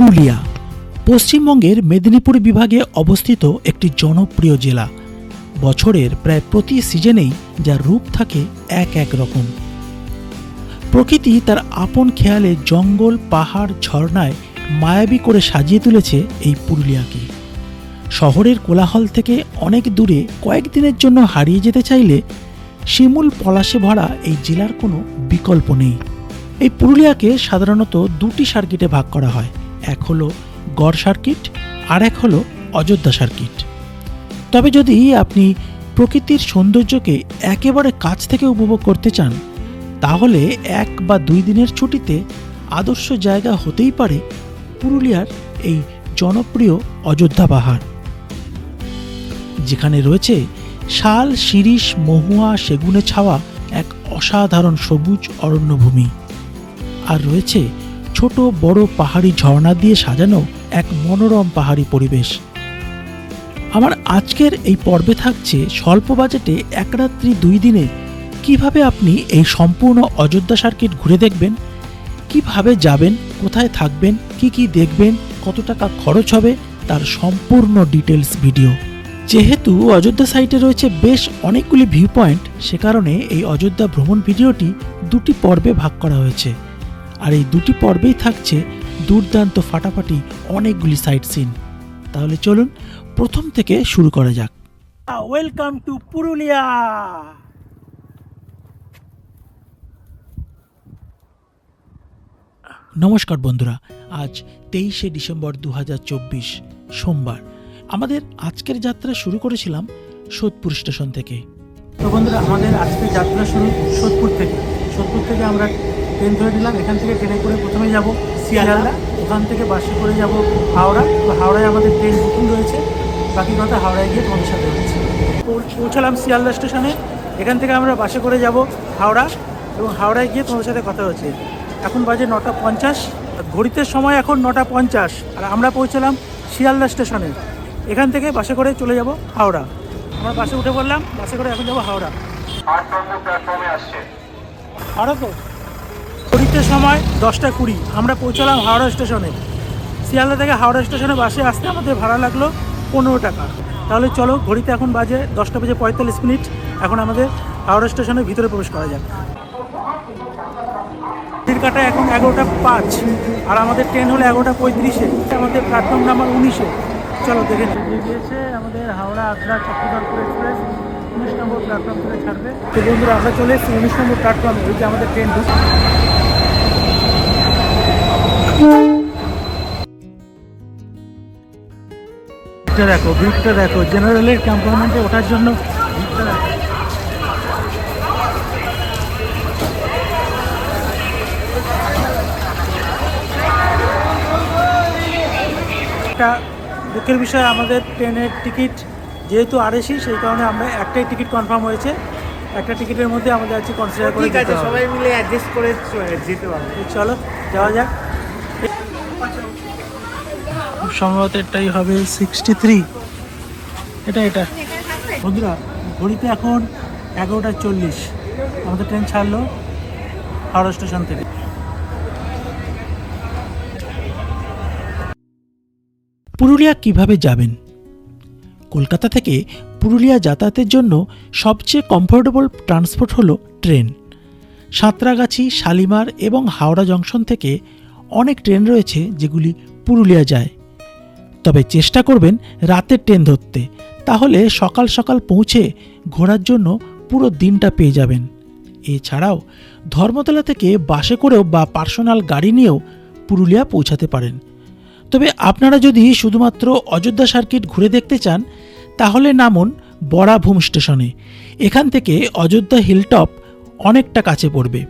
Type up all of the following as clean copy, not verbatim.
পুরুলিয়া পশ্চিমবঙ্গের মেদিনীপুর বিভাগে অবস্থিত একটি জনপ্রিয় জেলা। বছরের প্রায় প্রতি সিজনেই যার রূপ থাকে এক রকম। প্রকৃতি তার আপন খেয়ালে জঙ্গল, পাহাড়, ঝর্ণায় মায়াবী করে সাজিয়ে তুলেছে এই পুরুলিয়াকে। শহরের কোলাহল থেকে অনেক দূরে কয়েকদিনের জন্য হারিয়ে যেতে চাইলে শিমুল পলাশে ভরা এই জেলার কোনো বিকল্প নেই। এই পুরুলিয়াকে সাধারণত দুটি সার্কিটে ভাগ করা হয়, এক হলো গড় সার্কিট আর এক হলো অযোধ্যা সার্কিট। তবে যদি আপনি প্রকৃতির সৌন্দর্যকে একেবারে কাছ থেকে উপভোগ করতে চান, তাহলে 1 বা 2 দিনের ছুটিতে আদর্শ জায়গা হতেই পারে পুরুলিয়ার এই জনপ্রিয় অযোধ্যা পাহাড়, যেখানে রয়েছে শাল, শিরীষ, মহুয়া, সেগুনে ছাওয়া এক অসাধারণ সবুজ অরণ্যভূমি, আর রয়েছে ছোট বড় পাহাড়ি ঝর্ণা দিয়ে সাজানো এক মনোরম পাহাড়ি পরিবেশ। আমার আজকের এই পর্বে থাকছে স্বল্প বাজেটে 1 রাত্রি 2 দিনে কিভাবে আপনি এই সম্পূর্ণ অযোধ্যা সার্কিট ঘুরে দেখবেন, কিভাবে যাবেন, কোথায় থাকবেন, কি দেখবেন, কত টাকা খরচ হবে, তার সম্পূর্ণ ডিটেলস ভিডিও। যেহেতু অযোধ্যা সাইটে রয়েছে বেশ অনেকগুলি ভিউ পয়েন্ট, সে কারণে এই অযোধ্যা ভ্রমণ ভিডিওটি 2টি পর্বে ভাগ করা হয়েছে। আর এই 2টি পর্বেই থাকছে দুর্দান্ত ফাটাফাটি অনেকগুলি সাইট সিন। তাহলে চলুন প্রথম থেকে শুরু করা যাক। Welcome to Purulia. নমস্কার বন্ধুরা, আজ 23শে ডিসেম্বর 2024 সোমবার। আমাদের আজকের যাত্রা শুরু করেছিলাম সোদপুর স্টেশন থেকে। তো বন্ধুরা, আমাদের আজকের যাত্রা শুরু সোদপুর থেকে। সোদপুর থেকে আমরা ট্রেন ধরে নিলাম। এখান থেকে ট্রেনে করে প্রথমে যাব শিয়ালদা, ওখান থেকে বাসে করে যাব হাওড়া। তো হাওড়ায় আমাদের ট্রেন বুকিং রয়েছে, বাকি কথা হাওড়ায় গিয়ে তোমাদের সাথে হচ্ছে। পৌঁছালাম শিয়ালদা স্টেশনে। এখান থেকে আমরা বাসে করে যাব হাওড়া, এবং হাওড়ায় গিয়ে তোমাদের সাথে কথা হচ্ছে। এখন বাজে 9:50, ঘড়িতে সময় এখন 9:50, আর আমরা পৌঁছালাম শিয়ালদা স্টেশনে। এখান থেকে বাসে করে চলে যাব হাওড়া। আমরা বাসে উঠে পড়লাম, বাসে করে এখন যাব হাওড়া। 8 নম্বর প্ল্যাটফর্মে আসছে হাওড়া। তো ঘড়িতে সময় 10:20, আমরা পৌঁছালাম হাওড়া স্টেশনে। শিয়ালদা থেকে হাওড়া স্টেশনে বাসে আসতে আমাদের ভাড়া লাগলো 15 টাকা। তাহলে চলো, ঘড়িতে এখন বাজে 10:45। এখন আমাদের হাওড়া স্টেশনের ভিতরে প্রবেশ করা যাক। কাটা এখন 11:05, আর আমাদের ট্রেন হলো 11:35-এ। আমাদের প্ল্যাটফর্ম নাম্বার 19-এ। চলো দেখে গিয়েছে আমাদের হাওড়া আগ্রা চক্রধরপুর এক্সপ্রেস 19 নম্বর প্ল্যাটফর্ম থেকে ছাড়বে। তো বন্ধুরা, আমরা চলে এসেছি 19 নম্বর প্ল্যাটফর্মে। ওই যে আমাদের ট্রেন ঢুকছে। ভিড়টা দেখো, জেনারেলের কম্পার্টমেন্টে ওঠার জন্য ভিড়টা দেখো। একটা দুঃখের বিষয়, আমাদের ট্রেনের টিকিট যেহেতু আরএসি, সেই কারণে আমরা একটাই টিকিট কনফার্ম হয়েছে। একটা টিকিটের মধ্যে আমাদের আছে কনসিডার করে যেতে হবে। সবাই মিলে অ্যাডজাস্ট করে যেতে পারবো। চলো যাওয়া যাক। সম্ভবত এটাই হবে 63। এটা বন্ধুরা, ঘড়িতে এখন 11:40, আমাদের ট্রেন ছাড়লো হাওড়া স্টেশন থেকে। পুরুলিয়া কিভাবে যাবেন? কলকাতা থেকে পুরুলিয়া যাতায়াতের জন্য সবচেয়ে কমফোর্টেবল ট্রান্সপোর্ট হলো ট্রেন। সাঁতরাগাছি, শালিমার এবং হাওড়া জংশন থেকে অনেক ট্রেন রয়েছে যেগুলি পুরুলিয়া যায়। তবে চেষ্টা করবেন রাতের ট্রেন ধরতে, তাহলে সকাল সকাল পৌঁছে ঘোরার জন্য পুরো দিনটা পেয়ে যাবেন। এছাড়াও ধর্মতলা থেকে বাসে করেও বা পার্সোনাল গাড়ি নিয়েও পুরুলিয়া পৌঁছাতে পারেন। তবে আপনারা যদি শুধুমাত্র অযোধ্যা সার্কিট ঘুরে দেখতে চান, তাহলে নামুন বরাভূম স্টেশনে। এখান থেকে অযোধ্যা হিলটপ অনেকটা কাছে পড়বে।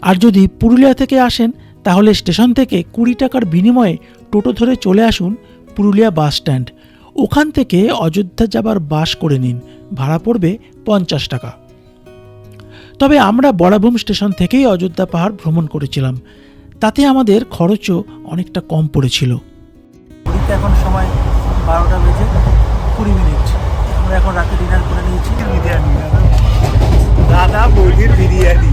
আর যদি পুরুলিয়া থেকে আসেন, তাহলে স্টেশন থেকে 20 টাকার বিনিময়ে টোটো ধরে চলে আসুন পুরুলিয়া বাস স্ট্যান্ড। ওখান থেকে অযোধ্যা যাবার বাস করে নিন, ভাড়া পড়বে 50 টাকা। তবে আমরা বরাভূম স্টেশন থেকেই অযোধ্যা পাহাড় ভ্রমণ করেছিলাম, তাতে আমাদের খরচও অনেকটা কম পড়েছিল। এখন সময় 12:20। আমরা এখন রাতে ডিনার করে নিয়েছি। বিরিয়ানি, দাদা বৌদির বিরিয়ানি।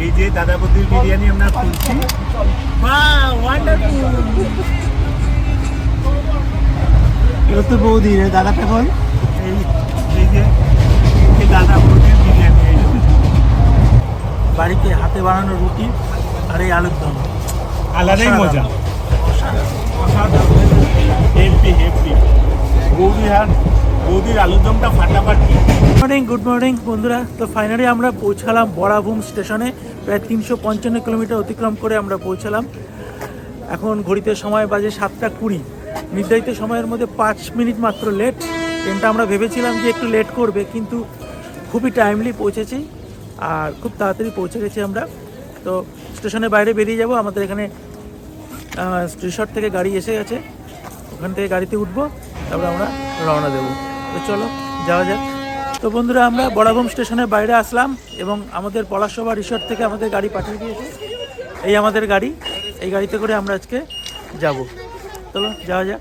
এই যে দাদা বৌদির বিরিয়ানি আমরা খুলছি। এগুলো তো বৌদি রে, দাদাটা বল। এই এই যে এই দাদা বৌদির বিরিয়ানি, এই যে। বাড়িতে হাতে বানানো রুটি আর এই আলুর দম, আলাদাই অসাধারণ। মজা। Heavy heavy. বৌদির আলুর দমটা ফাটাফাটি। গুড মর্নিং বন্ধুরা। তো ফাইনালি আমরা পৌঁছালাম বড়াভূম স্টেশনে। প্রায় 355 কিলোমিটার অতিক্রম করে আমরা পৌঁছালাম। এখন ঘড়িতে সময় বাজে 7:20। নির্ধারিত সময়ের মধ্যে 5 মিনিট মাত্র লেট। ট্রেনটা আমরা ভেবেছিলাম যে একটু লেট করবে, কিন্তু খুবই টাইমলি পৌঁছেছি আর খুব তাড়াতাড়ি পৌঁছে গেছি আমরা। তো স্টেশনের বাইরে বেরিয়ে যাব। আমাদের এখানে রিসর্ট থেকে গাড়ি এসে গেছে, ওখান থেকে গাড়িতে উঠবো, তারপরে আমরা রওনা দেবো। তো চলো যাওয়া যাক। তো বন্ধুরা, আমরা বড়াভূম স্টেশনের বাইরে আসলাম এবং আমাদের পলাশসভা রিসর্ট থেকে আমাদের গাড়ি পাঠিয়ে দিয়েছে। এই আমাদের গাড়ি, এই গাড়িতে করে আমরা আজকে যাব। চলো যাওয়া যাক।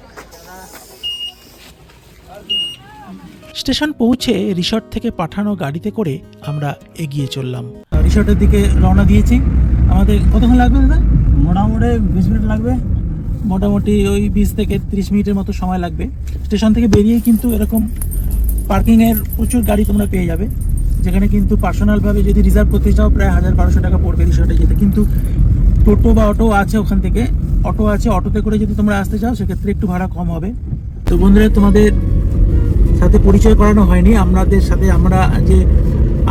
স্টেশন পৌঁছে রিসর্ট থেকে পাঠানো গাড়িতে করে আমরা এগিয়ে চললাম। রিসর্টের দিকে রওনা দিয়েছি। আমাদের কতক্ষণ লাগবে দাদা? মোটামুটি 20 মিনিট লাগবে। মোটামুটি ওই 20 থেকে 30 মিনিটের মতো সময় লাগবে। স্টেশন থেকে বেরিয়ে কিন্তু এরকম পার্কিংয়ের প্রচুর গাড়ি তোমরা পেয়ে যাবে, যেখানে কিন্তু পার্সোনালভাবে যদি রিজার্ভ করতে চাও প্রায় 1000-1200 টাকা পড়বে রিসর্টে যেতে। কিন্তু টোটো বা অটো আছে, ওখান থেকে অটো আছে, অটোতে করে যদি তোমরা আসতে চাও সেক্ষেত্রে একটু ভাড়া কম হবে। তো বন্ধুরা, তোমাদের সাথে পরিচয় করানো হয়নি আমাদের সাথে। আমরা যে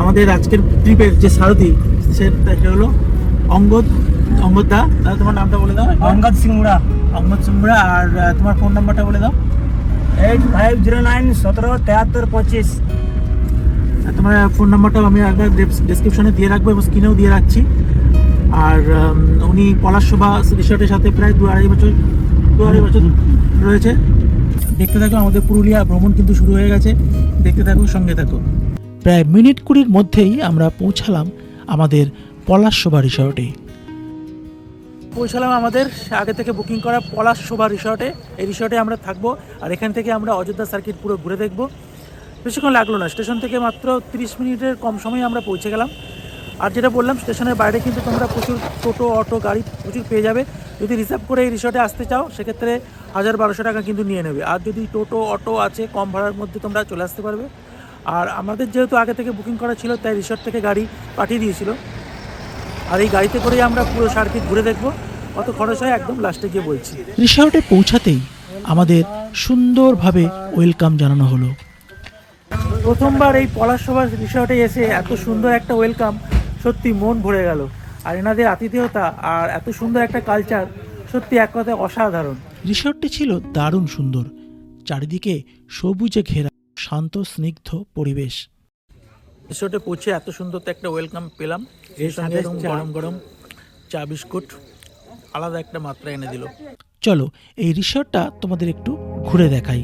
আমাদের আজকের ট্রিপের যে সারথি, সেটা হলো অঙ্গদ দা। দাদা তোমার নামটা বলে দাও। অঙ্গদ সিংড়া। অঙ্গদ সিংড়া। আর তোমার ফোন নাম্বারটা বলে দাও। 8509177325। তোমার ফোন নাম্বারটাও আমি একবার ডেসক্রিপশনে দিয়ে রাখবো এবং স্ক্রিনেও দিয়ে রাখছি। আর উনি পলাশসভা রিসর্টের সাথে প্রায় 2-2.5 বছর রয়েছে। দেখতে থাকো, আমাদের পুরুলিয়া ভ্রমণ কিন্তু শুরু হয়ে গেছে। দেখতে থাকো, সঙ্গে থাকো। প্রায় মিনিট 20 মধ্যেই আমরা পৌঁছালাম আমাদের পলাশসভা রিসর্টে। পৌঁছালাম আমাদের আগে থেকে বুকিং করা পলাশসভা রিসর্টে। এই রিসর্টে আমরা থাকবো আর এখান থেকে আমরা অযোধ্যা সার্কিট পুরো ঘুরে দেখবো। বেশিক্ষণ লাগলো না, স্টেশন থেকে মাত্র 30 মিনিটের কম সময়ে আমরা পৌঁছে গেলাম। আর যেটা বললাম, স্টেশনের বাইরে কিন্তু তোমরা প্রচুর টোটো, অটো, গাড়ি প্রচুর পেয়ে যাবে। যদি রিজার্ভ করে এই রিসর্টে আসতে চাও সেক্ষেত্রে 1000-1200 টাকা কিন্তু নিয়ে নেবে। আর যদি টোটো, অটো আছে, কম ভাড়ার মধ্যে তোমরা চলে আসতে পারবে। আর আমাদের যেহেতু আগে থেকে বুকিং করা ছিল, তাই রিসর্ট থেকে গাড়ি পাঠিয়ে দিয়েছিল। আর এই গাড়িতে করেই আমরা পুরো সার্কিট ঘুরে দেখবো। কত খরচ হয় একদম লাস্টে গিয়ে বলছি। রিসর্টে পৌঁছাতেই আমাদের সুন্দরভাবে ওয়েলকাম জানানো হলো। প্রথমবার এই পলাশসভা রিসর্টে এসে এত সুন্দর একটা ওয়েলকাম, সত্যি মন ভরে গেল। আর এনাদের আতিথেয়তা আর এত সুন্দর একটা কালচার, সত্যি এক কথায় অসাধারণ। রিসর্টটি ছিল দারুণ সুন্দর, চারিদিকে সবুজে ঘেরা, শান্ত স্নিগ্ধ পরিবেশ। রিসর্টে পৌঁছে এত সুন্দর তো একটা ওয়েলকাম পেলাম। এর সঙ্গে এরকম গরম গরম চা বিস্কুট আলাদা একটা মাত্রা এনে দিল। চলো এই রিসর্টটা তোমাদের একটু ঘুরে দেখাই।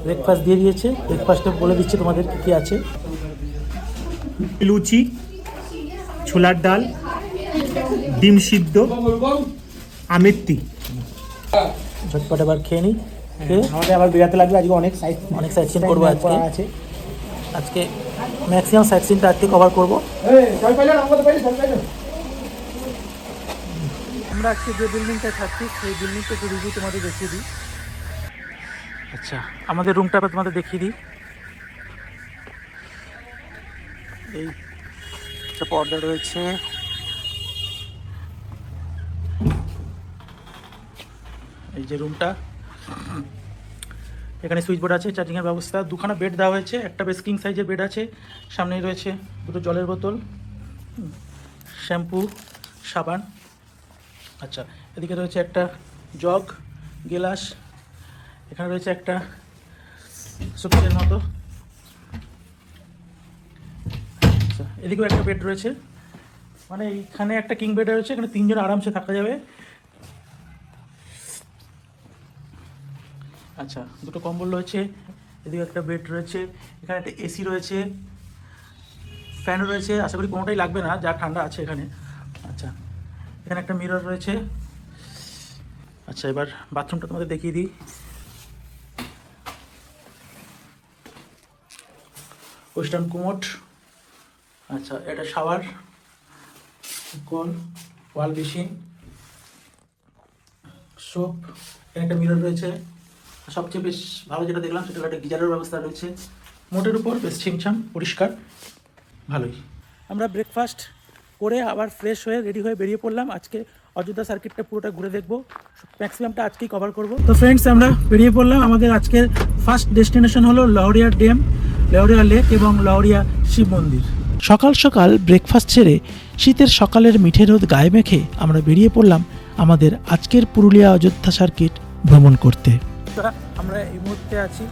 ব্রেকফাস্ট দিয়ে দিয়েছে। ব্রেকফাস্টে বলে দিচ্ছে তোমাদের কী কী আছে। লুচি, ছোলার ডাল, ডিম সিদ্ধ, আমেত্তি। ঝটপট এবার খেয়ে নিই। আমাদের আবার বেরাতে লাগবে, আজকে অনেক সাইট সিন করবো আজকে। আজকে ম্যাক্সিমাম সাইট সিনটা আজকে কভার করবো। আমরা আজকে যে বিল্ডিংটা থাকছি সেই বিল্ডিংটা একটু রিভিউ তোমাদের দেখিয়ে দিই। আচ্ছা, আমাদের রুমটা তোমাদের দেখিয়ে দিই। এই একটা পর্দা রয়েছে, এই যে রুমটা, এখানে সুইচ বোর্ড আছে, চার্জিংয়ের ব্যবস্থা, দুখানা বেড দেওয়া হয়েছে, একটা বেশ কিং সাইজের বেড আছে, সামনেই রয়েছে দুটো জলের বোতল, শ্যাম্পু, সাবান। আচ্ছা, এদিকে রয়েছে একটা জগ, গেলাস, এখানে রয়েছে একটা শোকেসের মতো। আচ্ছা, এদিকেও একটা বেড রয়েছে, মানে এইখানে একটা কিং বেড রয়েছে, এখানে তিনজন আরামসে থাকা যাবে। আচ্ছা, দুটো কম্বল রয়েছে, এদিকে একটা বেড রয়েছে, এখানে একটা এসি রয়েছে, ফ্যানও রয়েছে, আশা করি কোনোটাই লাগবে না, যা ঠান্ডা আছে এখানে। আচ্ছা, এখানে একটা মিরর রয়েছে। আচ্ছা, এবার বাথরুমটা তোমাদের দেখিয়ে দিই। Western commode. আচ্ছা, এটা শাওয়ার, কল, ওয়াল বেসিন, সোপ, এখানে একটা মিরর রয়েছে। সবচেয়ে বেশ ভালো যেটা দেখলাম সেটা হলো একটা গিজারের ব্যবস্থা রয়েছে। মোটের উপর বেশ ছিমছাম, পরিষ্কার, ভালোই। আমরা ব্রেকফাস্ট করে আবার ফ্রেশ হয়ে রেডি হয়ে বেরিয়ে পড়লাম। আজকে অযোধ্যা সার্কিটটা পুরোটা ঘুরে দেখবো, ম্যাক্সিমামটা আজকেই কভার করব। তো ফ্রেন্ডস, আমরা বেরিয়ে পড়লাম। আমাদের আজকের ফার্স্ট ডেস্টিনেশন হলো লহরিয়া ড্যাম, লহরিয়া লেক এবং লহরিয়া শিব মন্দির। সকাল সকাল ব্রেকফাস্ট ছেড়ে শীতের সকালের মিঠে রোদ গায়ে মেখে আমরা বেরিয়ে পড়লাম আমাদের আজকের পুরুলিয়া অযোধ্যা সার্কিট ভ্রমণ করতে। আমরা এই মুহূর্তে আছি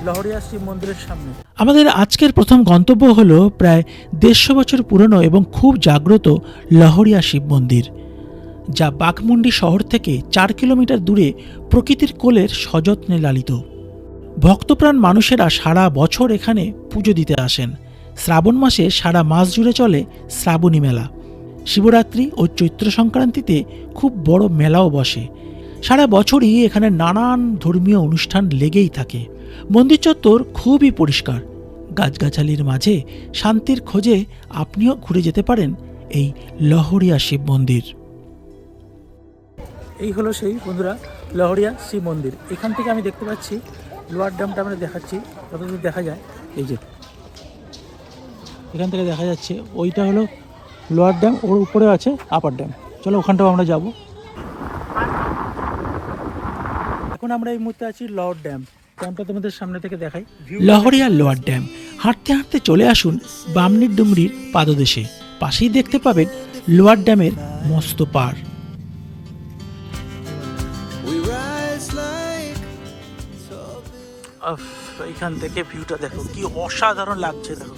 লহরিয়া শিব মন্দিরের সামনে। আমাদের আজকের প্রথম গন্তব্য হলো প্রায় 150 বছর পুরনো এবং খুব জাগ্রত লহরিয়া শিব মন্দির, যা বাঘমুন্ডি শহর থেকে 4 কিলোমিটার দূরে প্রকৃতির কোলের সযত্নে লালিত। ভক্তপ্রাণ মানুষেরা সারা বছর এখানে পুজো দিতে আসেন। শ্রাবণ মাসে সারা মাস জুড়ে চলে শ্রাবণী মেলা। শিবরাত্রি ও চৈত্র সংক্রান্তিতে খুব বড় মেলাও বসে। সারা বছরই এখানে নানান ধর্মীয় অনুষ্ঠান লেগেই থাকে। মন্দির চত্বর খুবই পরিষ্কার। গাছগাছালির মাঝে শান্তির খোঁজে আপনিও ঘুরে যেতে পারেন এই লহরিয়া শিব মন্দির। এই হলো সেই বন্ধুরা লহরিয়া শিব মন্দির। এখান থেকে আমি দেখতে পাচ্ছি লোয়ার ড্যামটা আমরা দেখাচ্ছি, যতদূর দেখা যায়। এই যে এখান থেকে দেখা যাচ্ছে ওইটা হলো লোয়ার ড্যাম, ওর উপরে আছে আপার ড্যাম। চলো ওখানটাও আমরা যাব। এখন আমরা এই মুহূর্তে আছি লোয়ার ড্যাম। ড্যামটা তোমাদের সামনে থেকে দেখাই। Lahariya lower dam. হাঁটতে হাঁটতে চলে আসুন বামনির ডুংরির পাদদেশে। পাশেই দেখতে পাবেন লোয়ার ড্যামের মস্ত পাড়। এখান থেকে ভিউটা দেখো, কি অসাধারণ লাগছে। দেখো,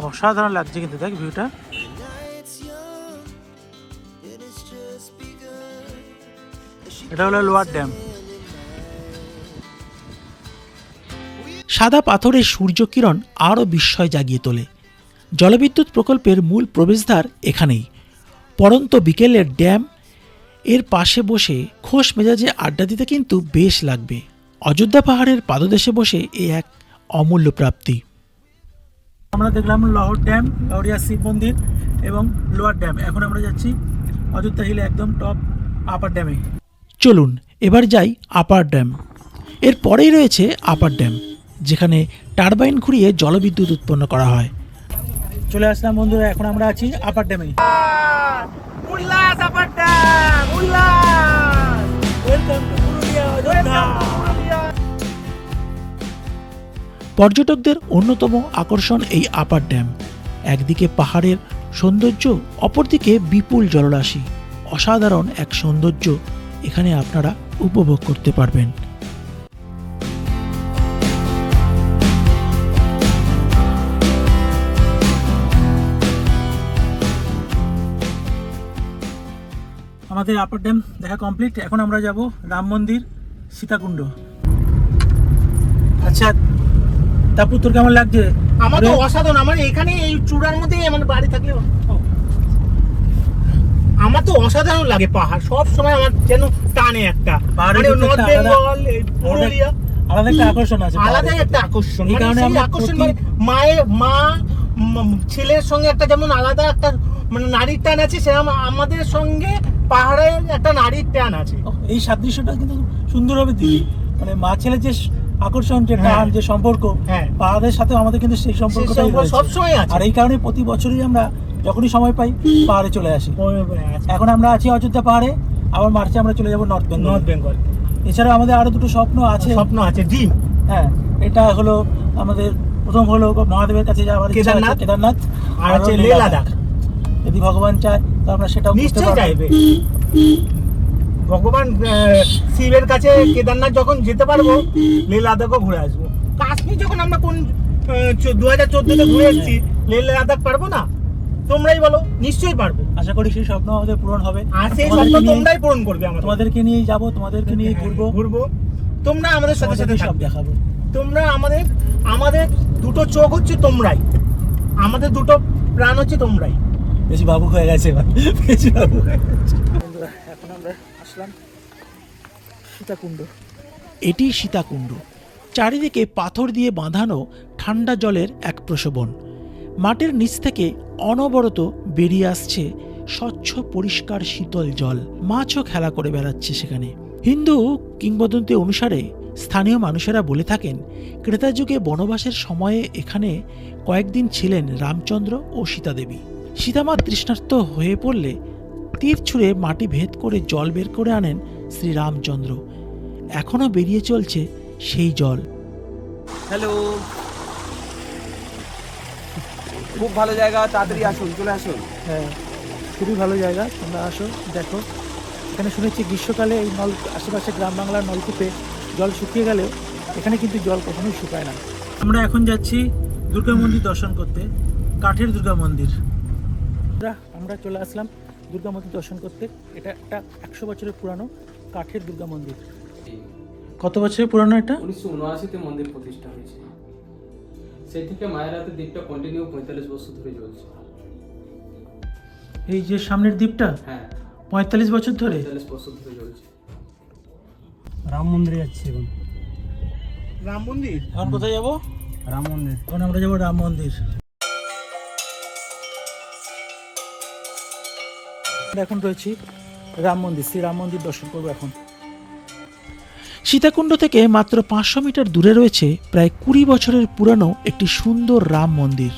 অসাধারণ লাগছে কিন্তু দেখ ভিউটা। এটা হলো লোয়ার ড্যাম। সাদা পাথরের সূর্যকিরণ আরও বিস্ময় জাগিয়ে তোলে। জলবিদ্যুৎ প্রকল্পের মূল প্রবেশদ্বার এখানেই। পড়ন্ত বিকেলের ড্যাম এর পাশে বসে খোশ মেজাজে আড্ডা দিতে কিন্তু বেশ লাগবে। অযোধ্যা পাহাড়ের পাদদেশে বসে এ এক অমূল্য প্রাপ্তি। আমরা দেখলাম লহর ড্যাম, লহরিয়া শিব মন্দির এবং লোয়ার ড্যাম। এখন আমরা যাচ্ছি অযোধ্যা হিলে একদম টপ আপার ড্যামে। চলুন এবার যাই আপার ড্যাম। এর পরেই রয়েছে আপার ড্যাম, যেখানে টারবাইন ঘুরিয়ে জলবিদ্যুৎ উৎপন্ন করা হয়। চলে আসলাম বন্ধুরা, এখন আমরা আছি আপার ড্যামে। পর্যটকদের অন্যতম আকর্ষণ এই আপার ড্যাম। একদিকে পাহাড়ের সৌন্দর্য, অপরদিকে বিপুল জলরাশি। অসাধারণ এক সৌন্দর্য এখানে আপনারা উপভোগ করতে পারবেন। আমাদের আপার ড্যাম দেখা কমপ্লিট। এখন আমরা যাব রাম মন্দির, সীতাকুণ্ড। আচ্ছা তাপু, তোর কেমন লাগছে? আমার তো অসাধারণ। আমার এখানে এই চূড়ার মধ্যেই আমার বাড়ি থাকলে আমার তো অসাধারণ লাগে। পাহাড় সব সময় আমার যেন টানে একটা, মানে নর্থ বেঙ্গল, পুরুলিয়া আলাদা একটা আকর্ষণ আছে, আলাদা একটা আকর্ষণ। এই কারণে মানে আকর্ষণ মানে মা ছেলের সঙ্গে একটা যেমন আলাদা একটা মানে নারীর টান আছে, সেরকম আমাদের সঙ্গে পাহাড়ের একটা নারীর টান আছে। এই সাদৃশ্যটা কিন্তু সুন্দরভাবে দিই, মানে মা ছেলের যে আকর্ষণ, যে টান, যে সম্পর্ক, পাহাড়ের সাথে আমাদের কিন্তু সেই সম্পর্কটাই সবসময় আছে। আর এই কারণে প্রতি বছরই আমরা যখনই সময় পাই পাহাড়ে চলে আসি। এখন আমরা আছি অযোধ্যা পাহাড়ে, আবার মার্চে আমরা চলে যাবো নর্থ বেঙ্গল। এছাড়া আমাদের আরো দুটো স্বপ্ন আছে। স্বপ্ন আছে, ড্রিম। হ্যাঁ, এটা হলো আমাদের প্রথম হলো মহাদেবের কাছে যাওয়ার ইচ্ছা আছে, কেদারনাথ। কেদারনাথ, আর আরো আছে লেহ লেহ লাদাখ। লাদাখ। যদি ভগবান চায় তো আমরা সেটাও করতে নিশ্চয়ই পারবো। চাইবে ভগবান। শিবের কাছে কেদারনাথ যখন যেতে পারবো, লেহ লাদাখও ঘুরে আসবো। কাশ্মীর যখন আমরা কোন 2014-তে ঘুরে এসেছি, লেহ লাদাখ পারবো না? তোমরাই বলো, নিশ্চয়ই পারবো। আশা করি সেই স্বপ্ন আমাদের পূরণ হবে। আর সেই তোমাদেরকে স্বপ্ন নিয়ে- তোমরাই পূরণ করবে আমাদের। তোমাদেরকে নিয়েই যাবো, তোমাদেরকে নিয়ে ঘুরবো, ঘুরবো। তোমরা আমাদের সাথে সাথে তোমাদেরকে সব থাকবে। দেখাবো। তোমরা আমাদের দুটো চোখ হচ্ছে তোমরাই, আমাদের দুটো প্রাণ হচ্ছে তোমরাই। বেশি ভাবুক হয়ে গেছে এবার, বেশি ভাবুক হয়ে গেছে। বন্ধুরা, এখন আমরা আসলাম সীতাকুণ্ড। এটি সীতাকুণ্ড। চারিদিকে পাথর দিয়ে বাঁধানো ঠান্ডা জলের এক প্রশোভন। মাটির নিচ থেকে অনবরত বেরিয়ে আসছে স্বচ্ছ পরিষ্কার শীতল জল। মাছও খেলা করে বেড়াচ্ছে সেখানে। হিন্দু কিংবদন্তি অনুসারে স্থানীয় মানুষেরা বলে থাকেন, ক্রেতা যুগে বনবাসের সময়ে এখানে কয়েকদিন ছিলেন রামচন্দ্র ও সীতাদেবী। সীতামা তৃষ্ণার্ত হয়ে পড়লে তীর ছুঁড়ে মাটি ভেদ করে জল বের করে আনেন শ্রীরামচন্দ্র। এখনো বেরিয়ে চলছে সেই জল। হ্যালো, খুব ভালো জায়গা, তাড়াতাড়ি আসুন, চলে আসুন। হ্যাঁ, খুবই ভালো জায়গা, তোমরা আসো দেখো। এখানে শুনেছি গ্রীষ্মকালে এই আশেপাশে গ্রাম বাংলার নলকূপে জল শুকিয়ে গেলেও এখানে কিন্তু জল কখনোই শুকায় না। আমরা এখন যাচ্ছি দুর্গা মন্দির দর্শন করতে, কাঠের দুর্গা মন্দির। আমরা চলে আসলাম দুর্গা মন্দির দর্শন করতে। এটা একটা 100 বছরের পুরানো কাঠের দুর্গা মন্দির। কত বছরের পুরানো এটা? 1979-তে মন্দির প্রতিষ্ঠা হয়েছে। সেই থেকে মায়ের হাতে দ্বীপটা কন্টিনিউ 45 বছর ধরে চলছে। এই যে সামনের দ্বীপটা হ্যাঁ, 45 বছর ধরে। 45 বছর ধরে চলছে। রাম মন্দিরে যাচ্ছি এখন। রাম মন্দির। এখন কোথায় যাব? রাম মন্দির। এখন আমরা যাবো রাম মন্দির। আমরা এখন রয়েছি রাম মন্দির, শ্রী রাম মন্দির দর্শন করবো এখন। সীতাকুণ্ড থেকে মাত্র 500 মিটার দূরে রয়েছে প্রায় 20 বছরের পুরানো একটি সুন্দর রাম মন্দির।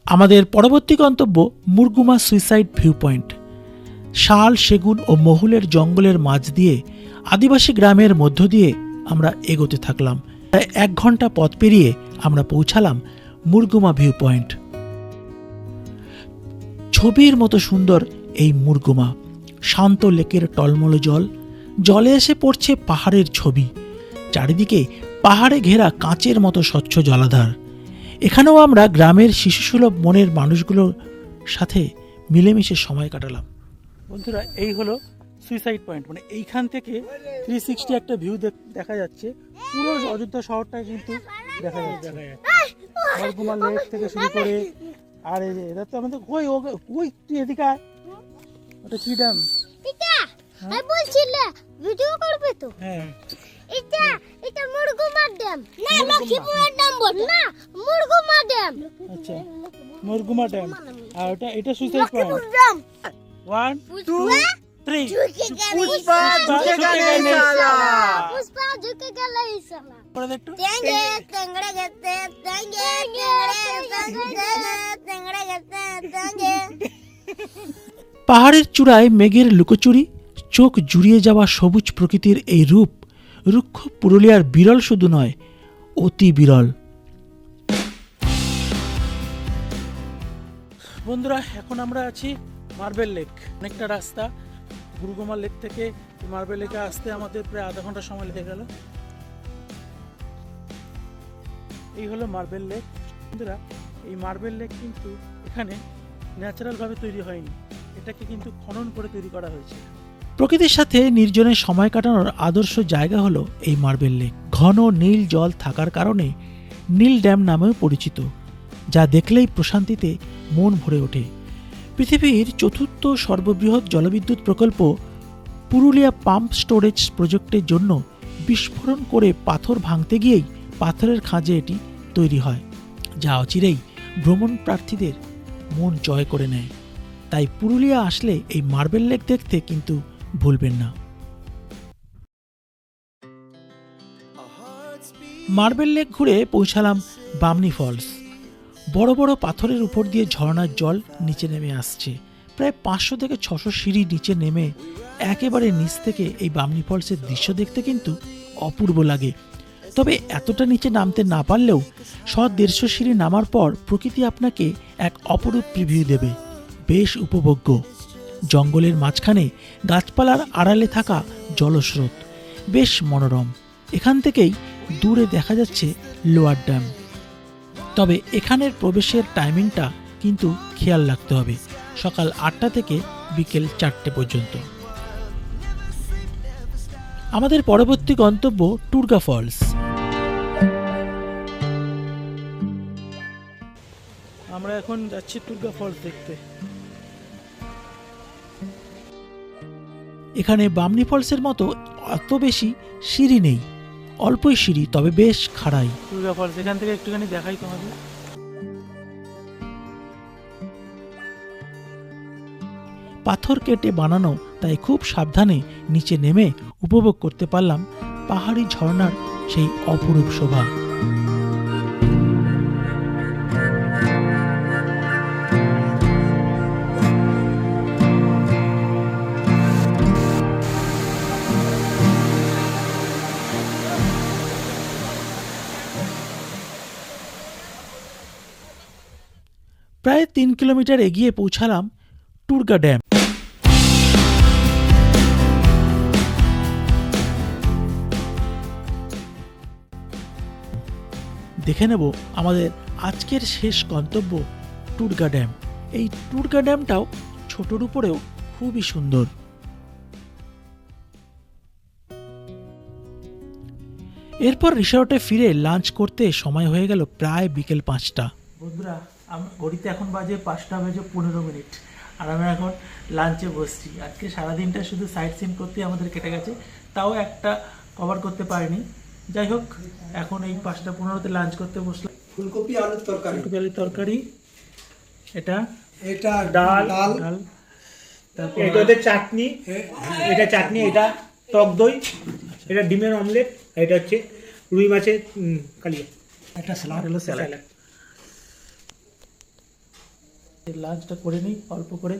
আমাদের পরবর্তী গন্তব্য মুরগুমা সুইসাইড ভিউ পয়েন্ট। শাল, সেগুন ও মহুলের জঙ্গলের মাঝ দিয়ে আদিবাসী গ্রামের মধ্য দিয়ে আমরা এগোতে থাকলাম। প্রায় 1 ঘন্টা পথ পেরিয়ে আমরা পৌঁছালাম মুরগুমা ভিউ পয়েন্ট। ছবির মতো সুন্দর এই মুরগুমা। শান্ত লেকের টলমল জল, জলে এসে পড়ছে পাহাড়ের ছবি। চারিদিকে পাহাড়ে ঘেরা কাঁচের মতো স্বচ্ছ জলাধার। এখানেও আমরা গ্রামের শিশুসুলভ মনের মানুষগুলোর সাথে মিলেমিশে সময় কাটালাম। বন্ধুরা, এই হলো সুইসাইড পয়েন্ট। মানে এইখান থেকে 360 একটা ভিউ দেখা যাচ্ছে। পুরো অযোধ্যা শহরটা কিন্তু দেখা যাচ্ছে। মুরগুমা লেক থেকে শুরু করে, আর এই যে এটা তো আমাদের কই তুই এদিকে আয়। ওটা কি ড্যাম? এটা আমি বলছিলে ভিডিও করবে তো। হ্যাঁ, এটা মুরগুমা ড্যাম না, লক্ষ্মীপুরের ড্যাম বল না, মুরগুমা ড্যাম। আচ্ছা, মুরগুমা ড্যাম। আর এটা সুইসাইড পয়েন্ট। ড্যাম 1 2 3 পুষ্পা ঝুঁকে গেলে শালা। পুষ্পা ঝুঁকে গেল এই শালা। পরে দেখো তেঙ্গে তেঙ্গড়ে গেতে তেঙ্গে তেঙ্গড়ে গেতে তেঙ্গে। পাহাড়ের চূড়ায় মেঘের লুকোচুরি, চোখ জুড়িয়ে যাওয়া সবুজ প্রকৃতির এই রূপ রুক্ষ পুরুলিয়ার বিরল শুধু নয়, অতি বিরল। বন্ধুরা, এখন আমরা আছি মার্বেল লেক। অনেকটা রাস্তা মুরগুমা লেক থেকে মার্বেল লেকে আসতে আমাদের প্রায় আধা ঘন্টা সময় লেগে গেল। এই হলো মার্বেল লেক। বন্ধুরা, এই মার্বেল লেক কিন্তু এখানে ন্যাচারালভাবে তৈরি হয়নি, এটাকে কিন্তু খনন করে তৈরি করা হয়েছে। প্রকৃতির সাথে নির্জনে সময় কাটানোর আদর্শ জায়গা হলো এই মার্বেল লেক। ঘন নীল জল থাকার কারণে নীল ড্যাম নামেও পরিচিত, যা দেখলেই প্রশান্তিতে মন ভরে ওঠে। পৃথিবীর 4র্থ সর্ববৃহৎ জলবিদ্যুৎ প্রকল্প পুরুলিয়া পাম্প স্টোরেজ প্রজেক্টের জন্য বিস্ফোরণ করে পাথর ভাঙতে গিয়েই পাথরের খাঁজে এটি তৈরি হয়, যা অচিরেই ভ্রমণ প্রার্থীদের মন জয় করে নেয়। তাই পুরুলিয়া আসলে এই মার্বেল লেক দেখতে কিন্তু ভুলবেন না। মার্বেল লেক ঘুরে পৌঁছালাম বামনি ফলস। বড় বড় পাথরের উপর দিয়ে ঝর্ণার জল নিচে নেমে আসছে। প্রায় 500 থেকে 600 সিঁড়ি নিচে নেমে একেবারে নিচ থেকে এই বামনি ফলসের দৃশ্য দেখতে কিন্তু অপূর্ব লাগে। তবে এতটা নিচে নামতে না পারলেও 150 সিঁড়ি নামার পর প্রকৃতি আপনাকে এক অপরূপ প্রিভিউ দেবে, বেশ উপভোগ্য। জঙ্গলের মাঝখানে গাছপালার আড়ালে থাকা জলস্রোত বেশ মনোরম। এখান থেকেই দূরে দেখা যাচ্ছে লোয়ার ড্যাম। তবে এখানের প্রবেশের টাইমিংটা কিন্তু খেয়াল রাখতে হবে, সকাল 8টা থেকে বিকেল 4টে পর্যন্ত। আমাদের পরবর্তী গন্তব্য টুরগা ফলস। আমরা এখন যাচ্ছি টুরগা ফলস দেখতে। এখানে বামনি ফলসের মতো অত বেশি সিঁড়ি নেই, অল্পই সিঁড়ি, তবে বেশ খাড়াই। টুরগা ফলস এখান থেকে একটুখানি দেখাই তোমাদের। পাথর কেটে বানানো, তাই খুব সাবধানে নিচে নেমে উপভোগ করতে পারলাম পাহাড়ি ঝর্ণার সেই অপরূপ শোভা। প্রায় 3 কিলোমিটার এগিয়ে পৌঁছালাম টুরগা ড্যাম। দেখে নেব আমাদের আজকের শেষ গন্তব্য টুরগা ড্যাম। এই টুরগা ড্যামটাও ছোটর উপরেও খুবই সুন্দর। এরপর রিসর্টে ফিরে লাঞ্চ করতে সময় হয়ে গেল প্রায় বিকেল 5টা। বন্ধুরা, ঘড়িতে এখন বাজে 5:15, আর আমরা এখন লাঞ্চে বসছি। আজকে সারাদিনটা শুধু সাইট সিন করতেই আমাদের কেটে গেছে, তাও একটা কভার করতে পারিনি। যাই হোক, এখন এই 5:15-তে লাঞ্চ করতে বসলাম। ফুলকপি আলুর তরকারি, ফুলকপি আলুর তরকারি, এটা এটা ডাল, ডাল, তারপর এটা হচ্ছে চাটনি, এটা চাটনি, এটা টক দই, এটা ডিমের অমলেট, এটা হচ্ছে রুই মাছের কালিয়া, একটা স্যালাড, হলো স্যালাড। লাঞ্চটা করে নিই অল্প করে,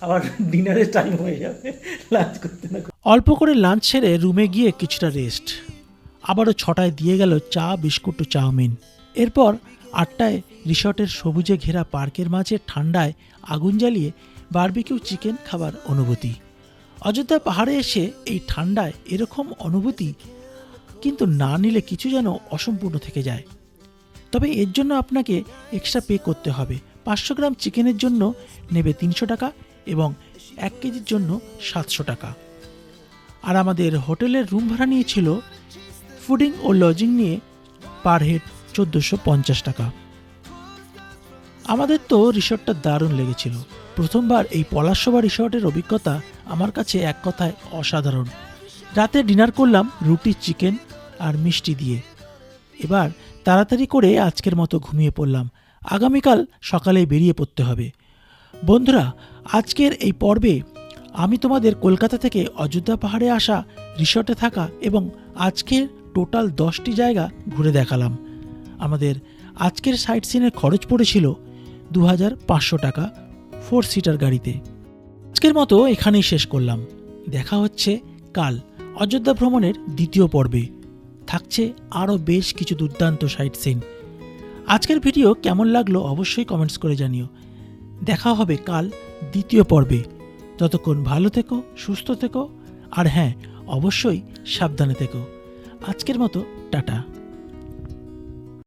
আবার ডিনারের টাইম হয়ে যাবে লাঞ্চ করতে না। অল্প করে লাঞ্চ সেরে রুমে গিয়ে কিছুটা রেস্ট। আবারও 6টায় দিয়ে গেল চা, বিস্কুট ও চাউমিন। এরপর 8টায় রিসর্টের সবুজে ঘেরা পার্কের মাঝে ঠান্ডায় আগুন জ্বালিয়ে বারবিকিউ চিকেন খাবার অনুভূতি। অযোধ্যা পাহাড়ে এসে এই ঠান্ডায় এরকম অনুভূতি কিন্তু না নিলে কিছু যেন অসম্পূর্ণ থেকে যায়। তবে এর জন্য আপনাকে এক্সট্রা পে করতে হবে। 500 গ্রাম চিকেনের জন্য নেবে 300 টাকা এবং 1 কেজির জন্য 700 টাকা। আর আমাদের হোটেলের রুম ভাড়া নিয়েছিল ফুডিং ও লজিং নিয়ে পার হেড 1450 টাকা। আমাদের তো রিসর্টটা দারুণ লেগেছিল। প্রথমবার এই পলাশসভা রিসর্টের অভিজ্ঞতা আমার কাছে এক কথায় অসাধারণ। রাতে ডিনার করলাম রুটি, চিকেন আর মিষ্টি দিয়ে। এবার তাড়াতাড়ি করে আজকের মতো ঘুমিয়ে পড়লাম, আগামীকাল সকালেই বেরিয়ে পড়তে হবে। বন্ধুরা, আজকের এই পর্বে আমি তোমাদের কলকাতা থেকে অযোধ্যা পাহাড়ে আসা, রিসর্টে থাকা এবং আজকের টোটাল 10টি জায়গা ঘুরে দেখালাম। আমাদের আজকের সাইট সিনের খরচ পড়েছিল 2500 টাকা 4 সিটার গাড়িতে। আজকের মতো এখানেই শেষ করলাম। দেখা হচ্ছে কাল অযোধ্যা ভ্রমণের দ্বিতীয় পর্বে। থাকছে আরও বেশ কিছু দুর্দান্ত সাইট সিন। আজকের ভিডিও কেমন লাগলো অবশ্যই কমেন্টস করে জানিও। দেখা হবে কাল দ্বিতীয় পর্বে। ততক্ষণ ভালো থেকো, সুস্থ থেকো, আর হ্যাঁ, অবশ্যই সাবধানে থেকো। আজকের মতো টাটা।